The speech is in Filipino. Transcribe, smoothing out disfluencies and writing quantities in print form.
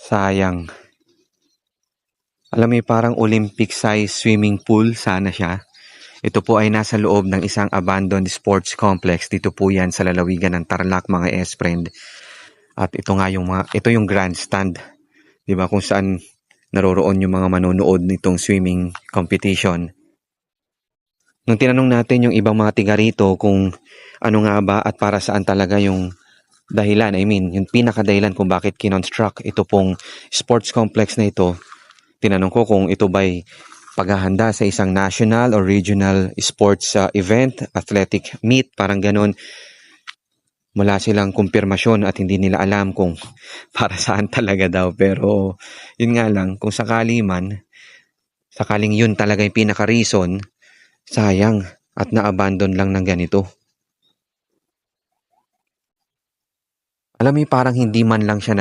Sayang. Alam mo parang Olympic size swimming pool sana siya. Ito po ay nasa loob ng isang abandoned sports complex. Dito po yan sa lalawigan ng Tarlac, mga S-friend. At ito nga ito yung grandstand. 'Di ba, kung saan naroroon yung mga manonood nitong swimming competition. Nung tinanong natin yung ibang mga tiga rito kung ano nga ba at para saan talaga yung dahilan, yung pinakadahilan kung bakit kinonstruct ito pong sports complex na ito, tinanong ko kung ito ba'y paghahanda sa isang national or regional sports event, athletic meet, parang ganon. Wala silang kumpirmasyon at hindi nila alam kung para saan talaga daw. Pero yun nga lang, kung sakaling yun talaga yung pinaka-reason, sayang at na-abandon lang ng ganito. Alam mo parang hindi man lang siya